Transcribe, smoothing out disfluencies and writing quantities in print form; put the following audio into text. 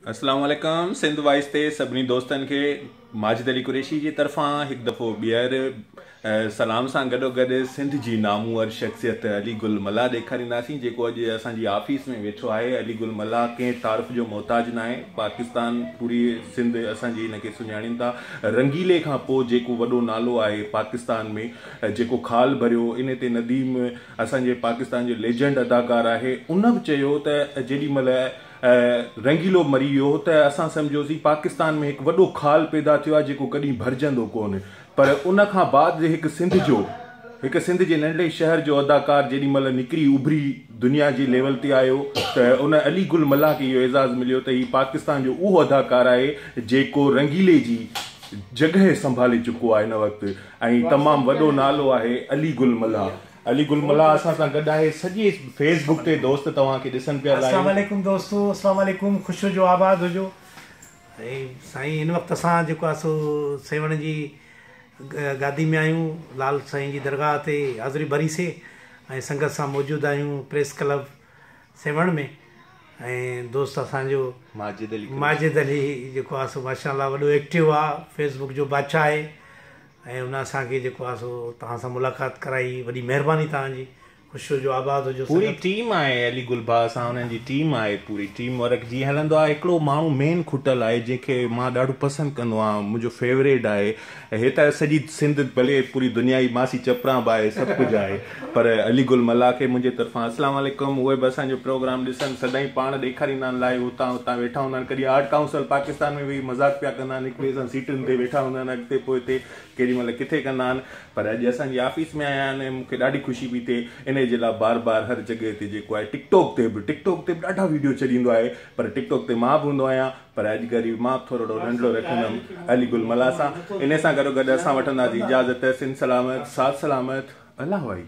अस्सलाम वालेकुम। सिंध वॉइस ते सभिनी दोस्तनि खे माजिद अली कुरैशी जी तरफ़ां हिकु दफ़ो ॿीहर सलाम सां गॾोगॾु सिंध जी नामूअर शख़्सियत अली गुल मला ॾेखारींदासीं, जेको अॼु असांजी ऑफिस में वेठो आहे। अली गुल मला कंहिं तारीफ़ जो मोहताज न आहे। पाकिस्तान पूरी सिंध असांजी हिनखे सुञाणीनि था। रंगीले खां पोइ जेको वॾो नालो आहे पाकिस्तान में, जेको खाल भरियो, इन ते नदीम असांजे पाकिस्तान जो लेजेंड अदाकार आहे। उन बि चयो त जेॾीमहिल रंगीलो मरी वियो त असां सम्झोसीं पाकिस्तान में हिकु वॾो खाल पैदा थियो आहे जेको कॾहिं भरिजंदो कोन। पर उन खां बाद हिकु सिंध जे नंढे शहर जो अदाकार जेॾीमहिल निकिरी उभरी दुनिया जी लेवल ते आयो त उन अली गुल मला खे इहो एज़ाज़ मिलियो त हीउ पाकिस्तान जो उहो अदाकार आहे जेको रंगीले जी जॻह संभाले चुको आहे हिन वक़्तु, ऐं तमामु वॾो नालो आहे अली गुल मला। अली गुल मला असां सां गॾु आहे। सॼे फेसबुक ते दोस्त तव्हांखे ॾिसनि पिया। अस्सलाम वालेकुम दोस्तो, अस्सलाम वालेकुम। ख़ुशि जो आबाद हुजो। ऐं साईं हिन वक़्तु असां जेको आहे सो सेवण जी गादी में आहियूं, लाल साईं जी दरगाह ते हाज़िरी भरीसे ऐं संगत सां मौजूदु आहियूं प्रेस क्लब सेवण में। ऐं दोस्त असांजो माजिद अली जेको आहे सो माशाअल्लाह वॾो एक्टिव आहे, फेसबुक जो बादशाह आहे। ऐं उन असांखे जेको आहे सो तव्हां सां मुलाक़ात कराई, वॾी महिरबानी तव्हांजी। ख़ुशि जो आबाद हुजो। पूरी टीम आहे अली गुल भाउ सां, हुननि जी टीम आहे। पूरी टीम वर्क जीअं हलंदो आहे। हिकिड़ो माण्हू मेन खुटल आहे जंहिंखे मां ॾाढो पसंदि कंदो आहियां, मुंहिंजो फेवरेट आहे। हे त सॼी सिंध भले पूरी दुनिया जी मासी चपरां बि आहे, सभु कुझु आहे, पर अली गुल मला खे मुंहिंजे तरफ़ां अस्सलाम वालेकुम। उहे बि असांजो प्रोग्राम ॾिसनि, सदाईं पाण ॾेखारींदा आहिनि लाइव, हुतां वेठा हूंदा आहिनि। कॾहिं आर्ट काउंसिल पाकिस्तान में बि मज़ाक पिया कंदा आहिनि, हिक ॿिए सां सीटुनि ते वेठा हूंदा आहिनि, अॻिते पोइ हिते केॾी महिल किथे कंदा आहिनि। पर अॼु असांजी ऑफिस में आया आहिनि, मूंखे ॾाढी ख़ुशी पई थिए। इन जे लाइ बार बार हर जॻह ते जेको आहे टिकटॉक ते बि ॾाढा वीडियो छॾींदो आहे, पर टिकटॉक ते मां बि हूंदो आहियां। पर अॼु ग़रीब मां थोरो नंढड़ो रखंदुमि अली गुल मला सां। इन सां गॾोगॾु असां वठंदासीं इजाज़त। सिंध सलामत, साथ सलामत, अल्लाह वाई।